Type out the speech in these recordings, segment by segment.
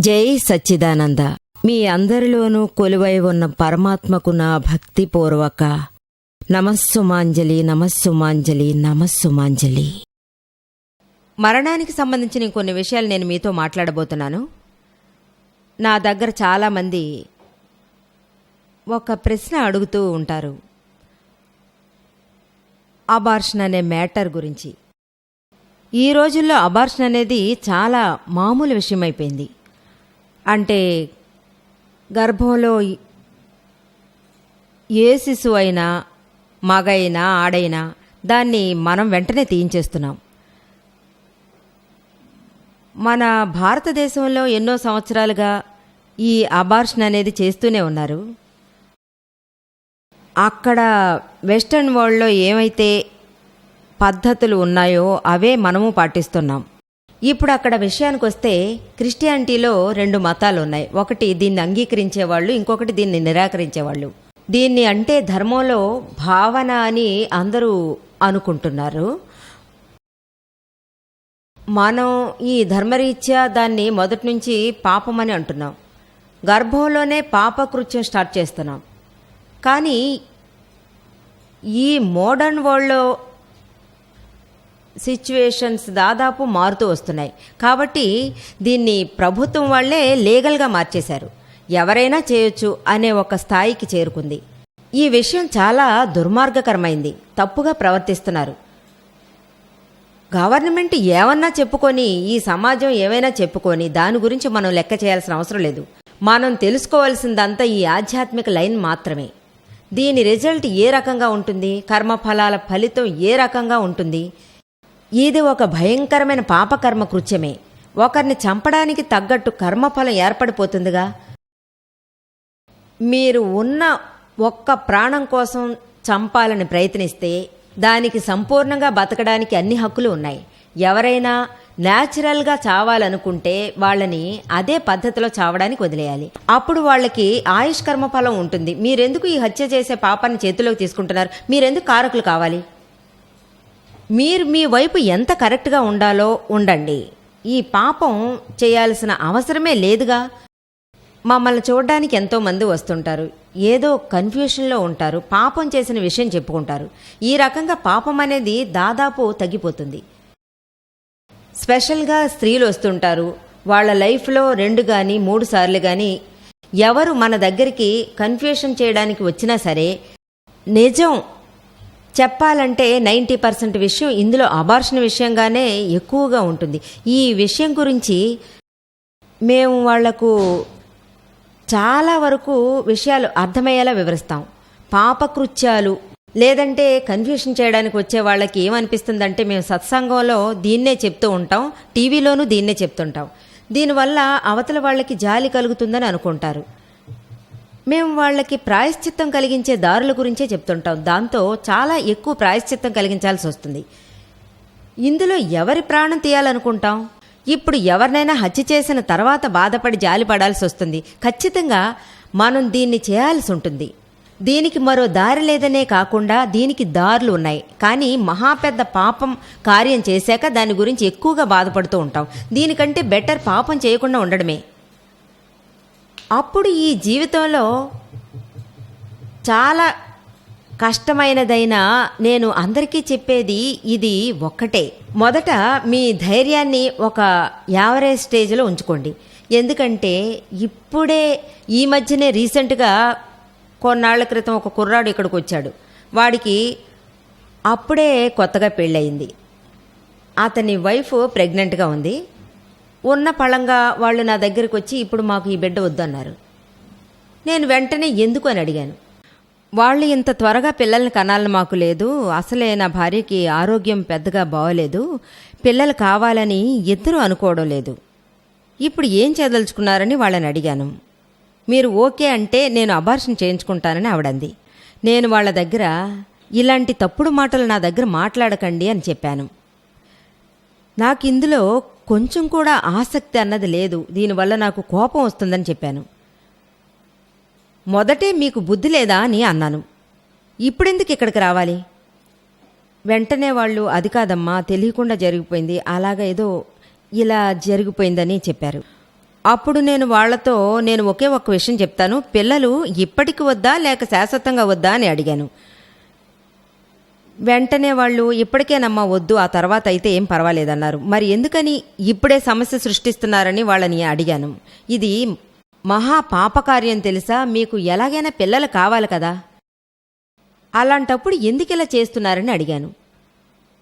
జై సచ్చిదానంద. మీ అందరిలోనూ కొలువై ఉన్న పరమాత్మకు నా భక్తిపూర్వక నమస్సుమాంజలి నమస్సుమాంజలి నమస్సుమాంజలి. మరణానికి సంబంధించిన కొన్ని విషయాలు నేను మీతో మాట్లాడబోతున్నాను. నా దగ్గర చాలామంది ఒక ప్రశ్న అడుగుతూ ఉంటారు, అబార్షన్ అనే మ్యాటర్ గురించి. ఈ రోజుల్లో అబార్షన్ అనేది చాలా మామూలు విషయం అయిపోయింది. అంటే గర్భంలో ఏ శిశువు అయినా, మగైనా ఆడైనా దాన్ని మనం వెంటనే తీయించేస్తున్నాం. మన భారతదేశంలో ఎన్నో సంవత్సరాలుగా ఈ అబార్షన్ అనేది చేస్తూనే ఉన్నారు. అక్కడ వెస్టర్న్ వరల్డ్లో ఏమైతే పద్ధతులు ఉన్నాయో అవే మనము పాటిస్తున్నాం. ఇప్పుడు అక్కడ విషయానికి వస్తే క్రిస్టియానిటీలో 2 మతాలు ఉన్నాయి. ఒకటి దీన్ని అంగీకరించేవాళ్ళు, ఇంకొకటి దీన్ని నిరాకరించేవాళ్ళు. దీన్ని అంటే ధర్మంలో భావన అని అందరూ అనుకుంటున్నారు. మనం ఈ ధర్మరీత్యా దాన్ని మొదటి నుంచి పాపమని అంటున్నాం. గర్భంలోనే పాపకృత్యం స్టార్ట్ చేస్తున్నాం. కానీ ఈ మోడర్న్ వరల్డ్లో సిచ్యువేషన్స్ దాదాపు మారుతూ వస్తున్నాయి. కాబట్టి దీన్ని ప్రభుత్వం వాళ్ళే లీగల్గా మార్చేశారు. ఎవరైనా చేయొచ్చు అనే ఒక స్థాయికి చేరుకుంది. ఈ విషయం చాలా దుర్మార్గకరమైంది. తప్పుగా ప్రవర్తిస్తున్నారు. గవర్నమెంట్ ఏమన్నా చెప్పుకొని, ఈ సమాజం ఏమైనా చెప్పుకొని దాని గురించి మనం లెక్క చేయాల్సిన అవసరం లేదు. మనం తెలుసుకోవాల్సిందంతా ఈ ఆధ్యాత్మిక లైన్ మాత్రమే. దీని రిజల్ట్ ఏ రకంగా ఉంటుంది, కర్మఫలాల ఫలితం ఏ రకంగా ఉంటుంది. ఇది ఒక భయంకరమైన పాపకర్మ కృత్యమే. ఒకరిని చంపడానికి తగ్గట్టు కర్మఫలం ఏర్పడిపోతుందిగా. మీరు ఉన్న ఒక్క ప్రాణం కోసం చంపాలని ప్రయత్నిస్తే దానికి సంపూర్ణంగా బతకడానికి అన్ని హక్కులు ఉన్నాయి. ఎవరైనా న్యాచురల్గా చావాలనుకుంటే వాళ్ళని అదే పద్ధతిలో చావడానికి వదిలేయాలి. అప్పుడు వాళ్ళకి ఆయుష్ కర్మఫలం ఉంటుంది. మీరెందుకు ఈ హత్య చేసే పాపాన్ని చేతిలోకి తీసుకుంటున్నారు? మీరెందుకు కారకులు కావాలి? మీరు మీ వైపు ఎంత కరెక్ట్గా ఉండాలో ఉండండి. ఈ పాపం చేయాల్సిన అవసరమే లేదుగా. మమ్మల్ని చూడడానికి ఎంతోమంది వస్తుంటారు, ఏదో కన్ఫ్యూషన్లో ఉంటారు, పాపం చేసిన విషయం చెప్పుకుంటారు. ఈ రకంగా పాపం అనేది దాదాపు తగ్గిపోతుంది. స్పెషల్గా స్త్రీలు వస్తుంటారు. వాళ్ళ లైఫ్లో 2 కానీ 3 సార్లు కానీ ఎవరు మన దగ్గరికి కన్ఫ్యూషన్ చేయడానికి వచ్చినా సరే, నిజం చెప్పాలంటే 90% విషయం ఇందులో అబార్షన్ విషయంగానే ఎక్కువగా ఉంటుంది. ఈ విషయం గురించి మేము వాళ్లకు చాలా వరకు విషయాలు అర్థమయ్యేలా వివరిస్తాం. పాపకృత్యాలు లేదంటే కన్ఫ్యూషన్ చేయడానికి వచ్చే వాళ్ళకి ఏమనిపిస్తుందంటే, మేము సత్సంగంలో దీన్నే చెప్తూ ఉంటాం, టీవీలోనూ దీన్నే చెప్తుంటాం, దీనివల్ల అవతల వాళ్ళకి జాలి కలుగుతుందని అనుకుంటారు. మేము వాళ్ళకి ప్రాయశ్చిత్తం కలిగించే దారుల గురించే చెప్తుంటాం. దాంతో చాలా ఎక్కువ ప్రాయశ్చిత్తం కలిగించాల్సి వస్తుంది. ఇందులో ఎవరి ప్రాణం తీయాలనుకుంటాం? ఇప్పుడు ఎవరినైనా హత్య చేసిన తర్వాత బాధపడి జాలి పడాల్సి వస్తుంది. ఖచ్చితంగా మనం దీన్ని చేయాల్సి ఉంటుంది. దీనికి మరో దారి లేదనే కాకుండా దీనికి దారులు ఉన్నాయి. కానీ మహాపెద్ద పాపం కార్యం చేశాక దాని గురించి ఎక్కువగా బాధపడుతూ ఉంటాం. దీనికంటే బెటర్ పాపం చేయకుండా ఉండడమే. అప్పుడు ఈ జీవితంలో చాలా కష్టమైనదైనా నేను అందరికీ చెప్పేది ఇది ఒక్కటే. మొదట మీ ధైర్యాన్ని ఒక యావరేజ్ స్టేజ్లో ఉంచుకోండి. ఎందుకంటే ఇప్పుడే ఈ మధ్యనే రీసెంట్గా కొన్నాళ్ల క్రితం ఒక కుర్రాడు ఇక్కడికి వచ్చాడు. వాడికి అప్పుడే కొత్తగా పెళ్ళయింది. అతని వైఫ్ ప్రెగ్నెంట్గా ఉంది. ఉన్న పళంగా వాళ్ళు నా దగ్గరికి వచ్చి, ఇప్పుడు మాకు ఈ బిడ్డ వద్దన్నారు. నేను వెంటనే ఎందుకు అని అడిగాను. వాళ్ళు ఇంత త్వరగా పిల్లల్ని కనాలని మాకు లేదు, అసలే నా భార్యకి ఆరోగ్యం పెద్దగా బాగోలేదు, పిల్లలు కావాలని ఇద్దరూ అనుకోవడం లేదు, ఇప్పుడు ఏం చేయదలుచుకున్నారని వాళ్ళని అడిగాను. మీరు ఓకే అంటే నేను అబార్షన్ చేయించుకుంటానని ఆవిడంది. నేను వాళ్ళ దగ్గర ఇలాంటి తప్పుడు మాటలు నా దగ్గర మాట్లాడకండి అని చెప్పాను. నాకు ఇందులో కొంచెం కూడా ఆసక్తి అన్నది లేదు, దీనివల్ల నాకు కోపం వస్తుందని చెప్పాను. మొదటే మీకు బుద్ధి లేదా అని అన్నాను. ఇప్పుడెందుకు ఇక్కడికి రావాలి? వెంటనే వాళ్ళు అది కాదమ్మా, తెలియకుండా జరిగిపోయింది, అలాగా ఏదో ఇలా జరిగిపోయిందని చెప్పారు. అప్పుడు నేను ఒకే ఒక్క విషయం చెప్తాను, పిల్లలు ఇప్పటికి వద్దా లేక శాశ్వతంగా వద్దా అని అడిగాను. వెంటనే వాళ్ళు ఇప్పటికేనమ్మా వద్దు, ఆ తర్వాత అయితే ఏం పర్వాలేదన్నారు. మరి ఎందుకని ఇప్పుడే సమస్య సృష్టిస్తున్నారని వాళ్ళని అడిగాను. ఇది మహా పాపకార్యం తెలుసా, మీకు ఎలాగైనా పిల్లలు కావాలి కదా, అలాంటప్పుడు ఎందుకిలా చేస్తున్నారని అడిగాను.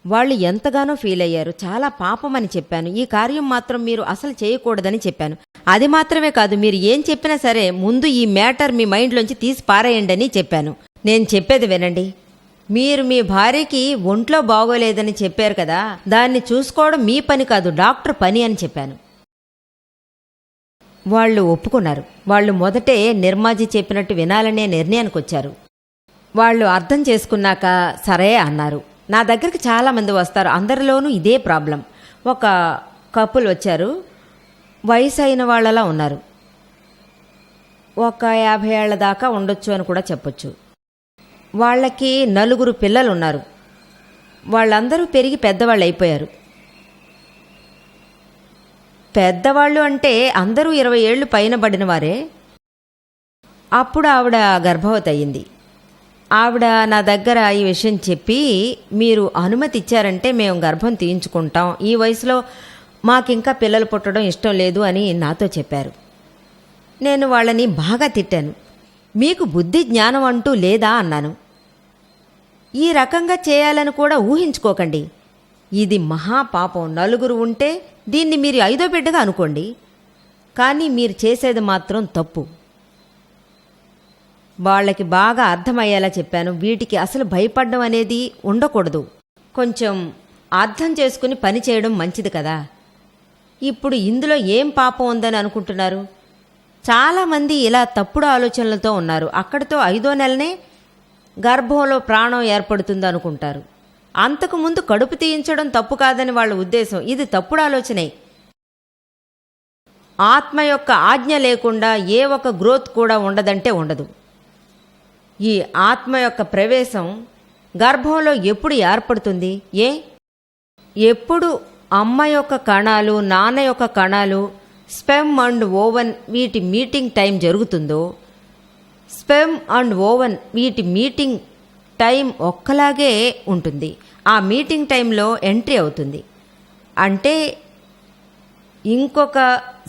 వాళ్ళు ఎంతగానో ఫీల్ అయ్యారు. చాలా పాపమని చెప్పాను. ఈ కార్యం మాత్రం మీరు అసలు చేయకూడదని చెప్పాను. అది మాత్రమే కాదు, మీరు ఏం చెప్పినా సరే ముందు ఈ మ్యాటర్ మీ మైండ్లోంచి తీసి పారేయండి అని చెప్పాను. నేను చెప్పేది వినండి. మీరు మీ భార్యకి ఒంట్లో బాగోలేదని చెప్పారు కదా, దాన్ని చూసుకోవడం మీ పని కాదు, డాక్టర్ పని అని చెప్పాను. వాళ్ళు ఒప్పుకున్నారు. వాళ్ళు మొదటే నిర్మాజీ చెప్పినట్టు వినాలనే నిర్ణయానికి వచ్చారు. వాళ్ళు అర్థం చేసుకున్నాక సరే అన్నారు. నా దగ్గరికి చాలామంది వస్తారు, అందరిలోనూ ఇదే ప్రాబ్లం. ఒక కపుల్ వచ్చారు, వయసు అయిన వాళ్ళలా ఉన్నారు. ఒక 50 ఏళ్ల దాకా ఉండొచ్చు అని కూడా చెప్పొచ్చు. వాళ్ళకి 4 పిల్లలు ఉన్నారు. వాళ్ళందరూ పెరిగి పెద్దవాళ్ళు అయిపోయారు. పెద్దవాళ్ళు అంటే అందరూ 20 ఏళ్ళు పైన పడిన వారే. అప్పుడు ఆవిడ గర్భవతి అయ్యింది. ఆవిడ నా దగ్గర ఈ విషయం చెప్పి, మీరు అనుమతి ఇచ్చారంటే మేము గర్భం తీయించుకుంటాం, ఈ వయసులో మాకింకా పిల్లలు పుట్టడం ఇష్టం లేదు అని నాతో చెప్పారు. నేను వాళ్ళని బాగా తిట్టాను. మీకు బుద్ధి జ్ఞానం అంటూ లేదా అన్నాను. ఈ రకంగా చేయాలని కూడా ఊహించుకోకండి, ఇది మహాపాపం. 4 ఉంటే దీన్ని మీరు 5వ బిడ్డగా అనుకోండి, కానీ మీరు చేసేది మాత్రం తప్పు. వాళ్ళకి బాగా అర్థమయ్యేలా చెప్పాను. వీటికి అసలు భయపడడం అనేది ఉండకూడదు, కొంచెం అర్థం చేసుకుని పని చేయడం మంచిది కదా. ఇప్పుడు ఇందులో ఏం పాపం ఉందని అనుకుంటున్నారు? చాలామంది ఇలా తప్పుడు ఆలోచనలతో ఉన్నారు. అక్కడితో 5వ నెలనే గర్భంలో ప్రాణం ఏర్పడుతుంది అనుకుంటారు. అంతకుముందు కడుపు తీయించడం తప్పు కాదని వాళ్ళ ఉద్దేశం. ఇది తప్పుడు ఆలోచనే. ఆత్మ యొక్క ఆజ్ఞ లేకుండా ఏ ఒక గ్రోత్ కూడా ఉండదంటే ఉండదు. ఈ ఆత్మ యొక్క ప్రవేశం గర్భంలో ఎప్పుడు ఏర్పడుతుంది? ఎప్పుడు అమ్మ యొక్క కణాలు, నాన్న యొక్క కణాలు, స్పెర్మ్ అండ్ ఓవన్ వీటి మీటింగ్ టైం జరుగుతుందో, స్పెర్మ్ అండ్ ఓవన్ వీటి మీటింగ్ టైం ఒక్కలాగే ఉంటుంది. ఆ మీటింగ్ టైంలో ఎంట్రీ అవుతుంది. అంటే ఇంకొక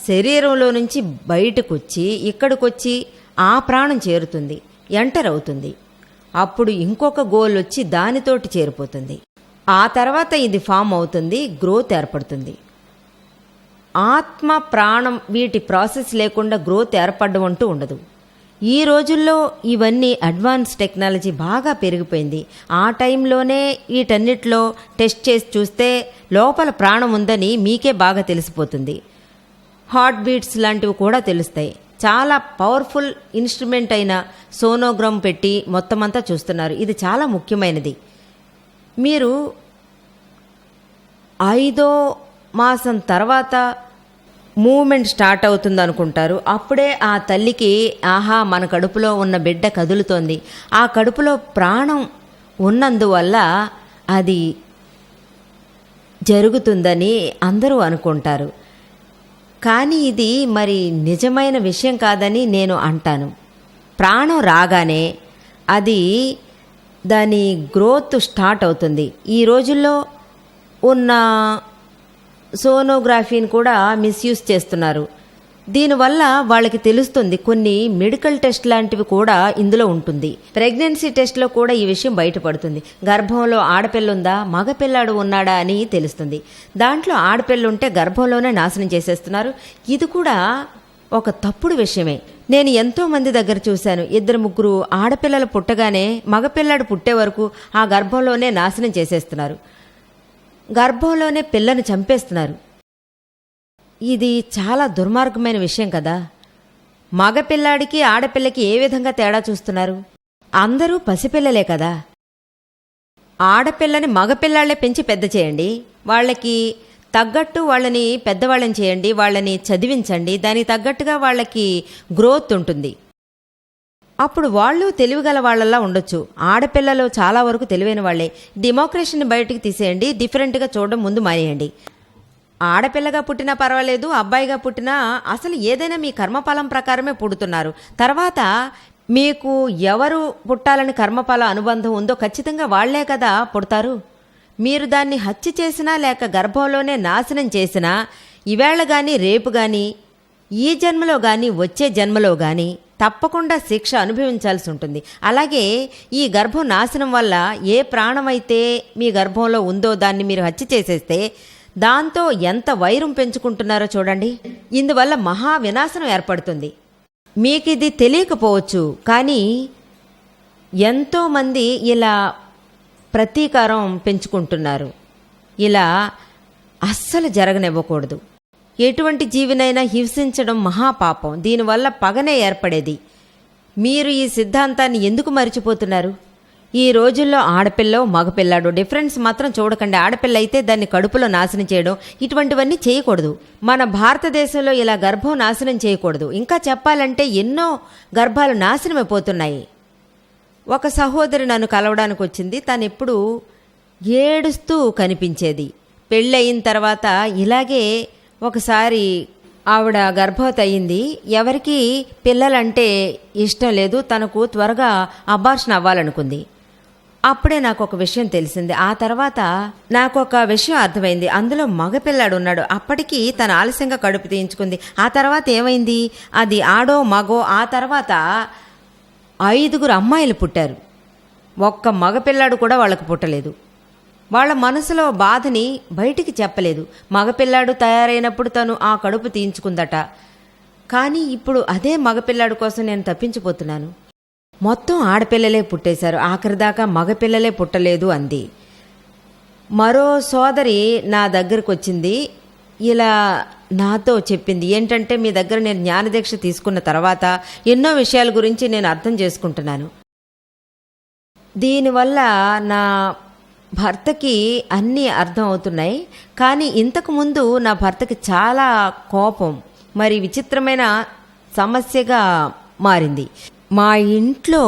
శరీరంలో నుంచి బయటకు వచ్చి ఇక్కడికొచ్చి ఆ ప్రాణం చేరుతుంది, ఎంటర్ అవుతుంది. అప్పుడు ఇంకొక గోల్ వచ్చి దానితోటి చేరిపోతుంది. ఆ తర్వాత ఇది ఫామ్ అవుతుంది, గ్రోత్ ఏర్పడుతుంది. ఆత్మ ప్రాణం వీటి ప్రాసెస్ లేకుండా గ్రోత్ ఏర్పడడం అంటూ ఉండదు. ఈ రోజుల్లో ఇవన్నీ అడ్వాన్స్ టెక్నాలజీ బాగా పెరిగిపోయింది. ఆ టైంలోనే వీటన్నిటిలో టెస్ట్ చేసి చూస్తే లోపల ప్రాణం ఉందని మీకే బాగా తెలిసిపోతుంది. హార్ట్ బీట్స్ లాంటివి కూడా తెలుస్తాయి. చాలా పవర్ఫుల్ ఇన్స్ట్రుమెంట్ అయిన సోనోగ్రామ్ పెట్టి మొత్తం అంతా చూస్తున్నారు. ఇది చాలా ముఖ్యమైనది. మీరు 5వ మాసం తర్వాత మూమెంట్ స్టార్ట్ అవుతుంది అనుకుంటారు. అప్పుడే ఆ తల్లికి ఆహా మన కడుపులో ఉన్న బిడ్డ కదులుతోంది, ఆ కడుపులో ప్రాణం ఉన్నందువల్ల అది జరుగుతుందని అందరూ అనుకుంటారు. కానీ ఇది మరి నిజమైన విషయం కాదని నేను అంటాను. ప్రాణం రాగానే అది దాని గ్రోత్ స్టార్ట్ అవుతుంది. ఈ రోజుల్లో ఉన్న సోనోగ్రఫీని కూడా మిస్యూజ్ చేస్తున్నారు. దీనివల్ల వాళ్ళకి తెలుస్తుంది. కొన్ని మెడికల్ టెస్ట్ లాంటివి కూడా ఇందులో ఉంటుంది. ప్రెగ్నెన్సీ టెస్ట్లో కూడా ఈ విషయం బయటపడుతుంది. గర్భంలో ఆడపిల్లుందా మగపిల్లాడు ఉన్నాడా అని తెలుస్తుంది. దాంట్లో ఆడపిల్లుంటే గర్భంలోనే నాశనం చేసేస్తున్నారు. ఇది కూడా ఒక తప్పుడు విషయమే. నేను ఎంతో మంది దగ్గర చూశాను. 2-3 ఆడపిల్లలు పుట్టగానే మగపిల్లాడు పుట్టే వరకు ఆ గర్భంలోనే నాశనం చేసేస్తున్నారు. గర్భంలోనే పిల్లను చంపేస్తున్నారు. ఇది చాలా దుర్మార్గమైన విషయం కదా. మగపిల్లాడికి ఆడపిల్లకి ఏ విధంగా తేడా చూస్తున్నారు? అందరూ పసిపిల్లలే కదా. ఆడపిల్లని మగపిల్లాళ్లే పెంచి పెద్ద చేయండి, వాళ్ళకి తగ్గట్టు వాళ్ళని పెద్దవాళ్ళని చేయండి, వాళ్ళని చదివించండి, దానికి తగ్గట్టుగా వాళ్ళకి గ్రోత్ ఉంటుంది. అప్పుడు వాళ్ళు తెలివిగల వాళ్ళలా ఉండొచ్చు. ఆడపిల్లలు చాలా వరకు తెలివైన వాళ్లే. డెమోక్రసీని బయటికి తీసేయండి, డిఫరెంట్గా చూడడం ముందు మానేయండి. ఆడపిల్లగా పుట్టినా పర్వాలేదు, అబ్బాయిగా పుట్టినా అసలు ఏదైనా మీ కర్మఫలం ప్రకారమే పుడుతున్నారు. తర్వాత మీకు ఎవరు పుట్టాలని కర్మఫల అనుబంధం ఉందో ఖచ్చితంగా వాళ్లే కదా పుడతారు. మీరు దాన్ని హత్య చేసినా లేక గర్భంలోనే నాశనం చేసినా ఈవేళ కానీ రేపు కానీ ఈ జన్మలో కానీ వచ్చే జన్మలో కానీ తప్పకుండా శిక్ష అనుభవించాల్సి ఉంటుంది. అలాగే ఈ గర్భం నాశనం వల్ల ఏ ప్రాణమైతే మీ గర్భంలో ఉందో దాన్ని మీరు హత్య చేసేస్తే దాంతో ఎంత వైరం పెంచుకుంటున్నారో చూడండి. ఇందువల్ల మహా వినాశనం ఏర్పడుతుంది. మీకు ఇది తెలియకపోవచ్చు, కానీ ఎంతోమంది ఇలా ప్రతీకారం పెంచుకుంటున్నారు. ఇలా అస్సలు జరగనివ్వకూడదు. ఎటువంటి జీవినైనా హింసించడం మహాపాపం. దీనివల్ల పగనే ఏర్పడేది. మీరు ఈ సిద్ధాంతాన్ని ఎందుకు మర్చిపోతున్నారు? ఈ రోజుల్లో ఆడపిల్ల మగపిల్లాడు డిఫరెన్స్ మాత్రం చూడకండి. ఆడపిల్ల అయితే దాన్ని కడుపులో నాశనం చేయడం ఇటువంటివన్నీ చేయకూడదు. మన భారతదేశంలో ఇలా గర్భం నాశనం చేయకూడదు. ఇంకా చెప్పాలంటే ఎన్నో గర్భాలు నాశనమైపోతున్నాయి. ఒక సహోదరి నన్ను కలవడానికి వచ్చింది. తను ఎప్పుడు ఏడుస్తూ కనిపించేది. పెళ్ళయిన తర్వాత ఇలాగే ఒకసారి ఆవిడ గర్భవతి అయింది. ఎవరికి పిల్లలంటే ఇష్టం లేదు. తనకు త్వరగా అబార్షన్ అవ్వాలనుకుంది. అప్పుడే నాకు ఒక విషయం తెలిసింది. ఆ తర్వాత నాకు ఒక విషయం అర్థమైంది. అందులో మగపిల్లాడు ఉన్నాడు. అప్పటికి తను ఆలస్యంగా కడుపు తీయించుకుంది. ఆ తర్వాత ఏమైంది, అది ఆడో మగో, ఆ తర్వాత 5 అమ్మాయిలు పుట్టారు. ఒక్క మగపిల్లాడు కూడా వాళ్ళకు పుట్టలేదు. వాళ్ళ మనసులో బాధని బయటికి చెప్పలేదు. మగపిల్లాడు తయారైనప్పుడు తను ఆ కడుపు తీయించుకుందట. కానీ ఇప్పుడు అదే మగపిల్లాడు కోసం నేను తప్పించిపోతున్నాను. మొత్తం ఆడపిల్లలే పుట్టేశారు. ఆఖరిదాకా మగపిల్లలే పుట్టలేదు అంది. మరో సోదరి నా దగ్గరకు వచ్చింది. ఇలా నాతో చెప్పింది ఏంటంటే, మీ దగ్గర నేను జ్ఞానదీక్ష తీసుకున్న తర్వాత ఎన్నో విషయాల గురించి నేను అర్థం చేసుకుంటున్నాను. దీనివల్ల నా భర్తకి అన్నీ అర్థం అవుతున్నాయి. కానీ ఇంతకుముందు నా భర్తకి చాలా కోపం, మరి విచిత్రమైన సమస్యగా మారింది. మా ఇంట్లో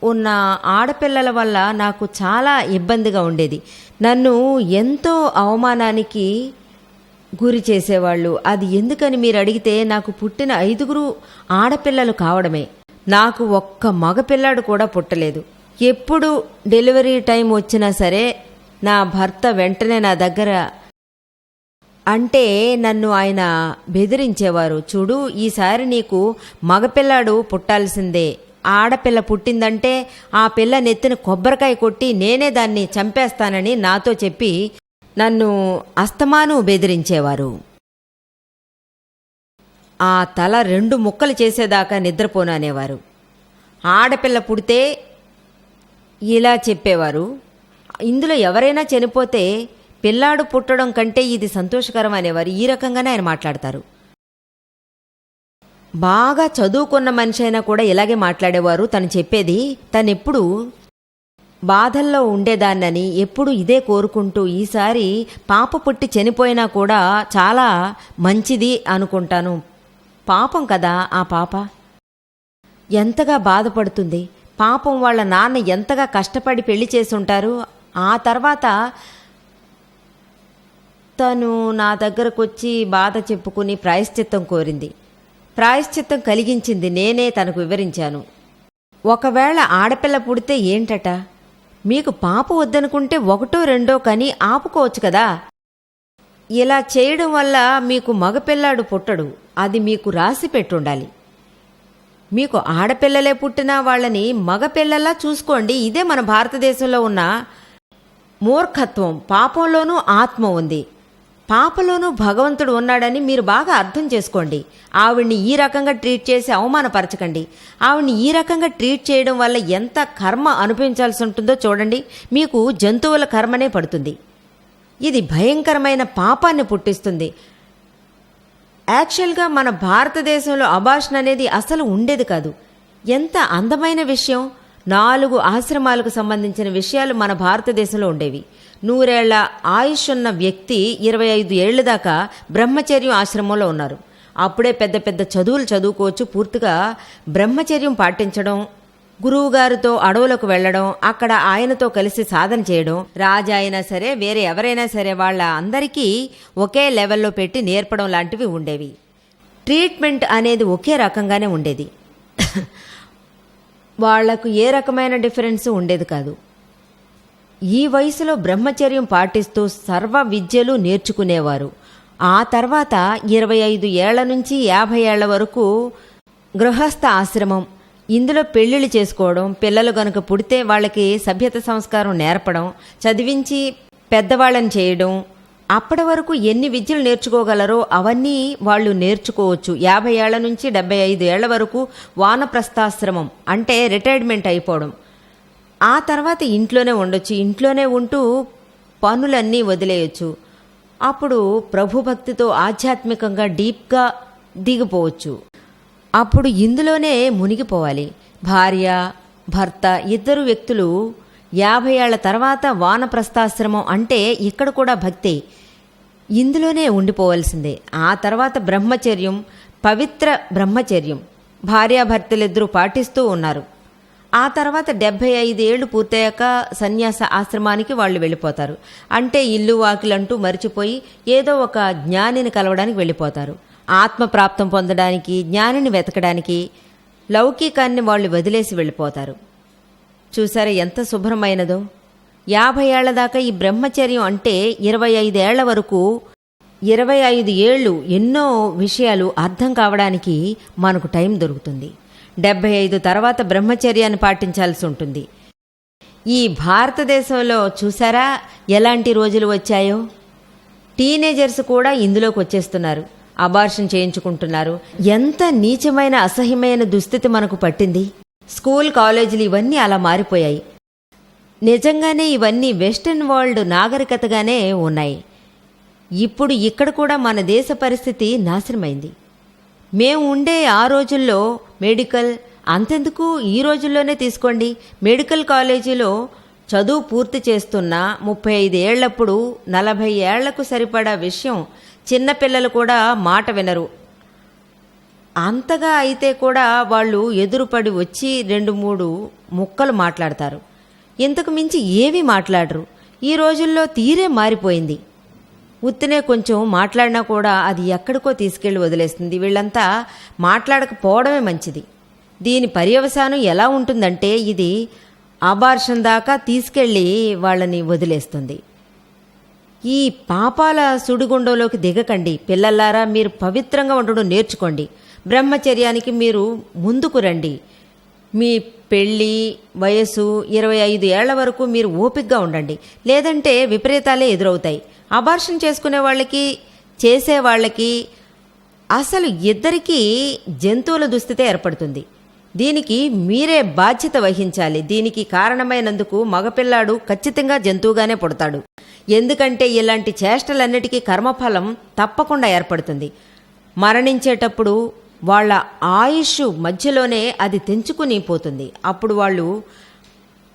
ఉన్న ఆడపిల్లల వల్ల నాకు చాలా ఇబ్బందిగా ఉండేది. నన్ను ఎంతో అవమానానికి గురి చేసేవాళ్ళు. అది ఎందుకని మీరు అడిగితే, నాకు పుట్టిన 5 ఆడపిల్లలు కావడమే. నాకు ఒక్క మగపిల్లాడు కూడా పుట్టలేదు. ఎప్పుడు డెలివరీ టైం వచ్చినా సరే నా భర్త వెంటనే నా దగ్గర అంటే నన్ను ఆయన బెదిరించేవారు. చూడు, ఈసారి నీకు మగపిల్లాడు పుట్టాల్సిందే. ఆడపిల్ల పుట్టిందంటే ఆ పిల్ల నెత్తిన కొబ్బరికాయ కొట్టి నేనే దాన్ని చంపేస్తానని నాతో చెప్పి నన్ను అస్తమాను బెదిరించేవారు. ఆ తల 2 ముక్కలు చేసేదాకా నిద్రపోను అనేవారు. ఆడపిల్ల పుడితే ఇలా చెప్పేవారు. ఇందులో ఎవరైనా చనిపోతే పిల్లాడు పుట్టడం కంటే ఇది సంతోషకరం అనేవారు. ఈ రకంగానే ఆయన మాట్లాడతారు. బాగా చదువుకున్న మనిషి అయినా కూడా ఇలాగే మాట్లాడేవారు. తను చెప్పేది, తనెప్పుడు బాధల్లో ఉండేదాన్నని ఎప్పుడు ఇదే కోరుకుంటూ, ఈసారి పాప పుట్టి చనిపోయినా కూడా చాలా మంచిది అనుకుంటాను. పాపం కదా ఆ పాప, ఎంతగా బాధపడుతుంది. పాపం వాళ్ళ నాన్న ఎంతగా కష్టపడి పెళ్లి చేసుంటారు. ఆ తర్వాత తను నా దగ్గరకు వచ్చి బాధ చెప్పుకుని ప్రాయశ్చిత్తం కోరింది. ప్రాయశ్చిత్తం కలిగించింది నేనే తనకు వివరించాను. ఒకవేళ ఆడపిల్ల పుడితే ఏంటట, మీకు పాప వద్దనుకుంటే 1, 2 కని ఆపుకోవచ్చు కదా. ఇలా చేయడం వల్ల మీకు మగపిల్లాడు పుట్టడు. అది మీకు రాసి పెట్టుండాలి. మీకు ఆడపిల్లలే పుట్టినా వాళ్ళని మగపిల్లలా చూసుకోండి. ఇదే మన భారతదేశంలో ఉన్న మూర్ఖత్వం. పాపంలోనూ ఆత్మ ఉంది, పాపలోనూ భగవంతుడు ఉన్నాడని మీరు బాగా అర్థం చేసుకోండి. ఆవిడ్ని ఈ రకంగా ట్రీట్ చేసి అవమానపరచకండి. ఆవిడ్ని ఈ రకంగా ట్రీట్ చేయడం వల్ల ఎంత కర్మ అనుభవించాల్సి ఉంటుందో చూడండి. మీకు జంతువుల కర్మనే పడుతుంది. ఇది భయంకరమైన పాపాన్ని పుట్టిస్తుంది. యాక్చువల్గా మన భారతదేశంలో అబార్షన్ అనేది అసలు ఉండేది కాదు. ఎంత అందమైన విషయం. 4 ఆశ్రమాలకు సంబంధించిన విషయాలు మన భారతదేశంలో ఉండేవి. 100 ఏళ్ల ఆయుష్ ఉన్న వ్యక్తి 25 ఏళ్ల దాకా బ్రహ్మచర్యం ఆశ్రమంలో ఉన్నారు. అప్పుడే పెద్ద పెద్ద చదువులు చదువుకోవచ్చు. పూర్తిగా బ్రహ్మచర్యం పాటించడం గురువుగారితో అడవులకు వెళ్లడం, అక్కడ ఆయనతో కలిసి సాధన చేయడం, రాజా అయినా సరే వేరే ఎవరైనా సరే వాళ్ళ అందరికీ ఒకే లెవెల్లో పెట్టి నేర్పడం లాంటివి ఉండేవి. ట్రీట్మెంట్ అనేది ఒకే రకంగానే ఉండేది. వాళ్లకు ఏ రకమైన డిఫరెన్స్ ఉండేది కాదు. ఈ వయసులో బ్రహ్మచర్యం పాటిస్తూ సర్వ విద్యలు నేర్చుకునేవారు. ఆ తర్వాత 25 ఏళ్ల నుంచి 50 ఏళ్ల వరకు గృహస్థ ఆశ్రమం. ఇందులో పెళ్లిళ్ళు చేసుకోవడం, పిల్లలు గనుక పుడితే వాళ్ళకి సభ్యత సంస్కారం నేర్పడం, చదివించి పెద్దవాళ్ళని చేయడం. అప్పటి వరకు ఎన్ని విద్యలు నేర్చుకోగలరో అవన్నీ వాళ్ళు నేర్చుకోవచ్చు. 50 ఏళ్ల నుంచి 75 ఏళ్ల వరకు వానప్రస్థాశ్రమం అంటే రిటైర్మెంట్ అయిపోవడం. ఆ తర్వాత ఇంట్లోనే ఉండొచ్చు, ఇంట్లోనే ఉంటూ పనులన్నీ వదిలేయచ్చు. అప్పుడు ప్రభుభక్తితో ఆధ్యాత్మికంగా డీప్గా దిగిపోవచ్చు. అప్పుడు ఇందులోనే మునిగిపోవాలి. భార్య భర్త ఇద్దరు వ్యక్తులు 50 ఏళ్ల తర్వాత వానప్రస్థాశ్రమం అంటే ఇక్కడ కూడా భక్తి, ఇందులోనే ఉండిపోవలసిందే. ఆ తర్వాత బ్రహ్మచర్యం, పవిత్ర బ్రహ్మచర్యం భార్యాభర్తలిద్దరూ పాటిస్తూ ఉన్నారు. ఆ తర్వాత 75 ఏళ్లు పూర్తయ్యాక సన్యాస ఆశ్రమానికి వాళ్ళు వెళ్ళిపోతారు. అంటే ఇల్లు వాకిలంటూ మరిచిపోయి ఏదో ఒక జ్ఞానిని కలవడానికి వెళ్ళిపోతారు. ఆత్మప్రాప్తం పొందడానికి, జ్ఞానిని వెతకడానికి లౌకికాన్ని వాళ్ళు వదిలేసి వెళ్ళిపోతారు. చూసారా ఎంత శుభ్రమైనదో. 50 ఏళ్ల దాకా ఈ బ్రహ్మచర్యం అంటే 25 ఏళ్ల వరకు 25 ఏళ్ళు ఎన్నో విషయాలు అర్థం కావడానికి మనకు టైం దొరుకుతుంది. 75 తర్వాత బ్రహ్మచర్యాన్ని పాటించాల్సి ఉంటుంది. ఈ భారతదేశంలో చూసారా ఎలాంటి రోజులు వచ్చాయో. టీనేజర్స్ కూడా ఇందులోకి వచ్చేస్తున్నారు, అబార్షన్ చేయించుకుంటున్నారు. ఎంత నీచమైన అసహ్యమైన దుస్థితి మనకు పట్టింది. స్కూల్ కాలేజీలు ఇవన్నీ అలా మారిపోయాయి. నిజంగానే ఇవన్నీ వెస్టర్న్ వరల్డ్ నాగరికతగానే ఉన్నాయి. ఇప్పుడు ఇక్కడ కూడా మన దేశ పరిస్థితి నాశనమైంది. మేము ఉండే ఆ రోజుల్లో మెడికల్, అంతెందుకు ఈ రోజుల్లోనే తీసుకోండి, మెడికల్ కాలేజీలో చదువు పూర్తి చేస్తున్న 35 ఏళ్లప్పుడు 40 ఏళ్లకు సరిపడా విషయం చిన్నపిల్లలు కూడా మాట వినరు. అంతగా అయితే కూడా వాళ్ళు ఎదురుపడి వచ్చి 2-3 ముక్కలు మాట్లాడతారు. ఇంతకు మించి ఏమీ మాట్లాడరు. ఈ రోజుల్లో తీరే మారిపోయింది. ఉత్తినే కొంచెం మాట్లాడినా కూడా అది ఎక్కడికో తీసుకెళ్లి వదిలేస్తుంది. వీళ్ళంతా మాట్లాడకపోవడమే మంచిది. దీని పర్యవసానం ఎలా ఉంటుందంటే ఇది అబార్షన్ దాకా తీసుకెళ్లి వాళ్ళని వదిలేస్తుంది. ఈ పాపాల సుడిగుండంలోకి దిగకండి పిల్లల్లారా. మీరు పవిత్రంగా ఉండడం నేర్చుకోండి. బ్రహ్మచర్యానికి మీరు ముందుకు రండి. మీ పెళ్ళి వయసు 25 ఏళ్ల వరకు మీరు ఓపికగా ఉండండి. లేదంటే విపరీతాలే ఎదురవుతాయి. అబార్షన్ చేసుకునే వాళ్ళకి, చేసేవాళ్ళకి అసలు ఇద్దరికీ జంతువుల దుస్థితే ఏర్పడుతుంది. దీనికి మీరే బాధ్యత వహించాలి. దీనికి కారణమైనందుకు మగపిల్లాడు ఖచ్చితంగా జంతువుగానే పుడతాడు. ఎందుకంటే ఇలాంటి చేష్టలన్నిటికీ కర్మఫలం తప్పకుండా ఏర్పడుతుంది. మరణించేటప్పుడు వాళ్ళ ఆయుష్ మధ్యలోనే అది తెంచుకుని పోతుంది. అప్పుడు వాళ్ళు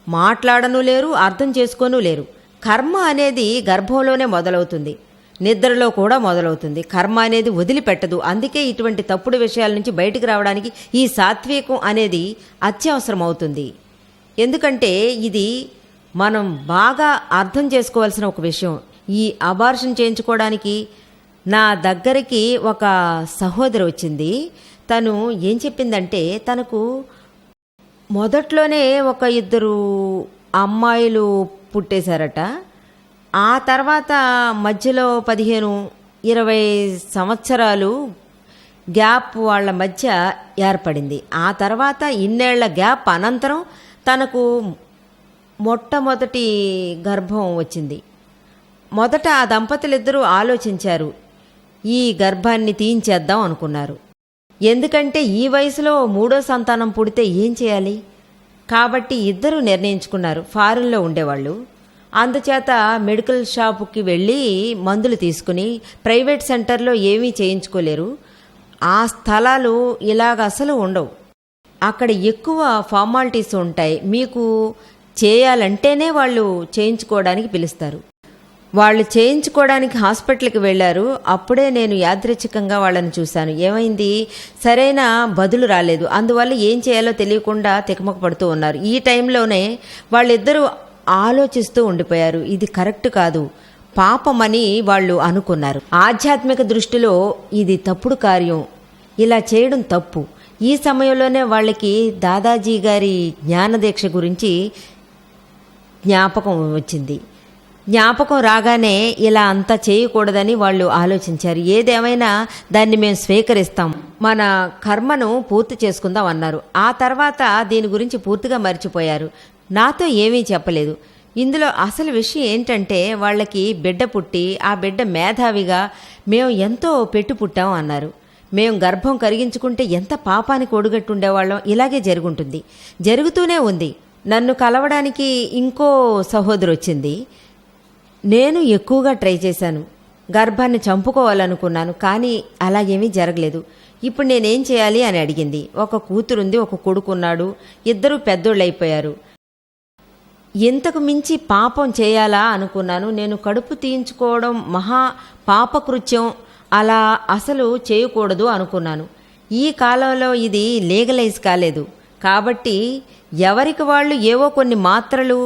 మాట్లాడను లేరు, అర్థం చేసుకోను లేరు. కర్మ అనేది గర్భంలోనే మొదలవుతుంది, నిద్రలో కూడా మొదలవుతుంది. కర్మ అనేది వదిలిపెట్టదు. అందుకే ఇటువంటి తప్పుడు విషయాల నుంచి బయటికి రావడానికి ఈ సాత్వికం అనేది అత్యవసరం అవుతుంది. ఎందుకంటే ఇది మనం బాగా అర్థం చేసుకోవాల్సిన ఒక విషయం. ఈ అబార్షన్ చేయించుకోవడానికి నా దగ్గరికి ఒక సహోదరి వచ్చింది. తను ఏం చెప్పిందంటే తనకు మొదట్లోనే ఒక 2 అమ్మాయిలు పుట్టేశారట. ఆ తర్వాత మధ్యలో 15-20 సంవత్సరాలు గ్యాప్ వాళ్ళ మధ్య ఏర్పడింది. ఆ తర్వాత ఇన్నేళ్ల గ్యాప్ అనంతరం తనకు మొట్టమొదటి గర్భం వచ్చింది. మొదట ఆ దంపతులిద్దరూ ఆలోచించారు, ఈ గర్భాన్ని తీయించేద్దాం అనుకున్నారు. ఎందుకంటే ఈ వయసులో 3వ సంతానం పుడితే ఏం చేయాలి? కాబట్టి ఇద్దరూ నిర్ణయించుకున్నారు. ఫారిన్లో ఉండేవాళ్ళు. అందుచేత మెడికల్ షాపుకి వెళ్ళి మందులు తీసుకుని ప్రైవేట్ సెంటర్లో ఏమీ చేయించుకోలేరు. ఆ స్థలాలు ఇలాగ అసలు ఉండవు. అక్కడ ఎక్కువ ఫార్మాలిటీస్ ఉంటాయి. మీకు చేయాలంటేనే వాళ్ళు చేయించుకోవడానికి పిలుస్తారు. వాళ్ళు చేయించుకోవడానికి హాస్పిటల్కి వెళ్ళారు. అప్పుడే నేను యాదృచ్ఛికంగా వాళ్ళని చూశాను. ఏమైంది, సరైన బదులు రాలేదు. అందువల్ల ఏం చేయాలో తెలియకుండా తికమక పడుతూ ఉన్నారు. ఈ టైంలోనే వాళ్ళిద్దరూ ఆలోచిస్తూ ఉండిపోయారు. ఇది కరెక్ట్ కాదు, పాపమని వాళ్ళు అనుకున్నారు. ఆధ్యాత్మిక దృష్టిలో ఇది తప్పుడు కార్యం, ఇలా చేయడం తప్పు. ఈ సమయంలోనే వాళ్ళకి దాదాజీ గారి జ్ఞానదీక్ష గురించి జ్ఞాపకం వచ్చింది. జ్ఞాపకం రాగానే ఇలా అంతా చేయకూడదని వాళ్ళు ఆలోచించారు. ఏదేమైనా దాన్ని మేము స్వీకరిస్తాం, మన కర్మను పూర్తి చేసుకుందాం అన్నారు. ఆ తర్వాత దీని గురించి పూర్తిగా మర్చిపోయారు. నాతో ఏమీ చెప్పలేదు. ఇందులో అసలు విషయం ఏంటంటే, వాళ్ళకి బిడ్డ పుట్టి ఆ బిడ్డ మేధావిగా మేము ఎంతో పెట్టు పుట్టాం అన్నారు. మేము గర్భం కరిగించుకుంటే ఎంత పాపానికి ఒడుగట్టుండేవాళ్ళం. ఇలాగే జరుగుంటుంది, జరుగుతూనే ఉంది. నన్ను కలవడానికి ఇంకో సహోదరు వచ్చింది. నేను ఎక్కువగా ట్రై చేశాను, గర్భాన్ని చంపుకోవాలనుకున్నాను, కానీ అలాగేమీ జరగలేదు. ఇప్పుడు నేనేం చేయాలి అని అడిగింది. ఒక కూతురుంది, ఒక కొడుకున్నాడు, ఇద్దరూ పెద్దోళ్ళు అయిపోయారు. ఇంతకు మించి పాపం చేయాలా అనుకున్నాను. నేను కడుపు తీయించుకోవడం మహా పాపకృత్యం, అలా అసలు చేయకూడదు అనుకున్నాను. ఈ కాలంలో ఇది లీగలైజ్ కాలేదు కాబట్టి ఎవరికి వాళ్ళు ఏవో కొన్ని మాత్రలు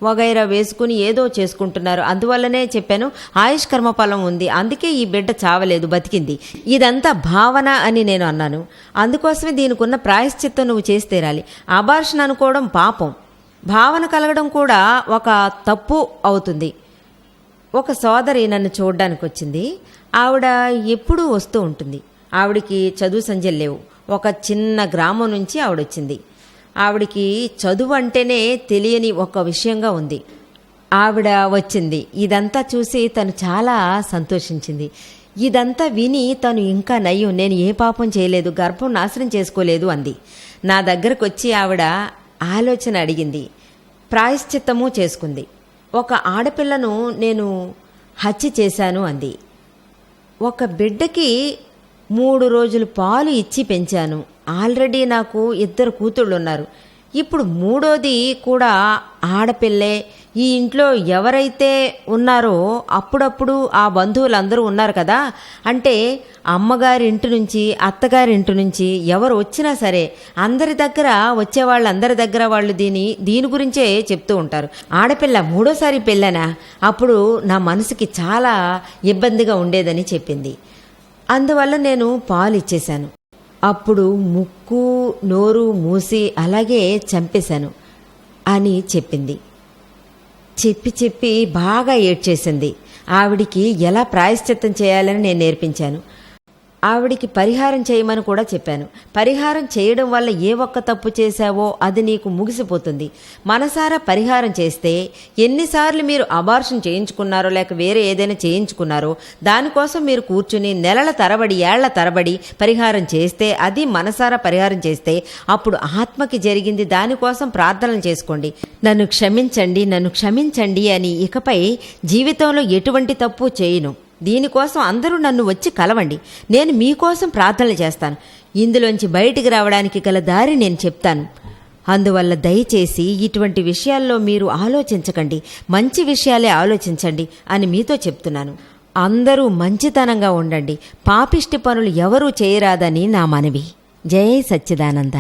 వగైరా వేసుకుని ఏదో చేసుకుంటున్నారు. అందువల్లనే చెప్పాను, ఆయుష్ కర్మఫలం ఉంది, అందుకే ఈ బిడ్డ చావలేదు, బతికింది. ఇదంతా భావన అని నేను అన్నాను. అందుకోసమే దీనికి ఉన్న ప్రాయశ్చిత్తం నువ్వు చేసి తీరాలి. అబార్షన్ అనుకోవడం పాపం, భావన కలగడం కూడా ఒక తప్పు అవుతుంది. ఒక సోదరి నన్ను చూడడానికి వచ్చింది. ఆవిడ ఎప్పుడూ వస్తూ ఉంటుంది. ఆవిడికి చదువు సంధ్యలు లేవు. ఒక చిన్న గ్రామం నుంచి ఆవిడొచ్చింది. ఆవిడికి చదువు అంటేనే తెలియని ఒక విషయంగా ఉంది. ఆవిడ వచ్చింది. ఇదంతా చూసి తను చాలా సంతోషించింది. ఇదంతా విని తను ఇంకా నయ్యం, నేను ఏ పాపం చేయలేదు, గర్భం నాశనం చేసుకోలేదు అంది. నా దగ్గరకు వచ్చి ఆవిడ ఆలోచన అడిగింది, ప్రాయశ్చిత్తము చేసుకుంది. ఒక ఆడపిల్లను నేను హత్య చేశాను అంది. ఒక బిడ్డకి 3 రోజులు పాలు ఇచ్చి పెంచాను. ఆల్రెడీ నాకు 2 కూతుళ్ళు ఉన్నారు. ఇప్పుడు 3వది కూడా ఆడపిల్లే. ఈ ఇంట్లో ఎవరైతే ఉన్నారో అప్పుడప్పుడు ఆ బంధువులందరూ ఉన్నారు కదా, అంటే అమ్మగారి ఇంటి నుంచి అత్తగారి ఇంటి నుంచి ఎవరు వచ్చినా సరే అందరి దగ్గర వచ్చే వాళ్ళందరి దగ్గర వాళ్ళు దీని గురించే చెప్తూ ఉంటారు. ఆడపిల్ల 3వసారి పెళ్ళనా, అప్పుడు నా మనసుకి చాలా ఇబ్బందిగా ఉండేదని చెప్పింది. అందువల్ల నేను పాలు ఇచ్చేశాను. అప్పుడు ముక్కు నోరు మూసి అలాగే చంపేశాను అని చెప్పింది. చెప్పి బాగా ఏడ్చేసింది. ఆవిడికి ఎలా ప్రాయశ్చిత్తం చేయాలని నేను నేర్పించాను. ఆవిడికి పరిహారం చేయమని కూడా చెప్పాను. పరిహారం చేయడం వల్ల ఏ ఒక్క తప్పు చేశావో అది నీకు ముగిసిపోతుంది. మనసారా పరిహారం చేస్తే, ఎన్నిసార్లు మీరు అబార్షన్ చేయించుకున్నారో లేక వేరే ఏదైనా చేయించుకున్నారో దానికోసం మీరు కూర్చుని నెలల తరబడి ఏళ్ల తరబడి పరిహారం చేస్తే, అది మనసారా పరిహారం చేస్తే అప్పుడు ఆత్మకి జరిగింది దానికోసం ప్రార్థనలు చేసుకోండి. నన్ను క్షమించండి, నన్ను క్షమించండి అని ఇకపై జీవితంలో ఎటువంటి తప్పు చేయను. దీనికోసం అందరూ నన్ను వచ్చి కలవండి, నేను మీకోసం ప్రార్థనలు చేస్తాను. ఇందులోంచి బయటికి రావడానికి గల దారి నేను చెప్తాను. అందువల్ల దయచేసి ఇటువంటి విషయాల్లో మీరు ఆలోచించకండి, మంచి విషయాలే ఆలోచించండి అని మీతో చెప్తున్నాను. అందరూ మంచితనంగా ఉండండి, పాపిష్టి పనులు ఎవరూ చేయరాదని నా మనవి. జై సచ్చిదానంద.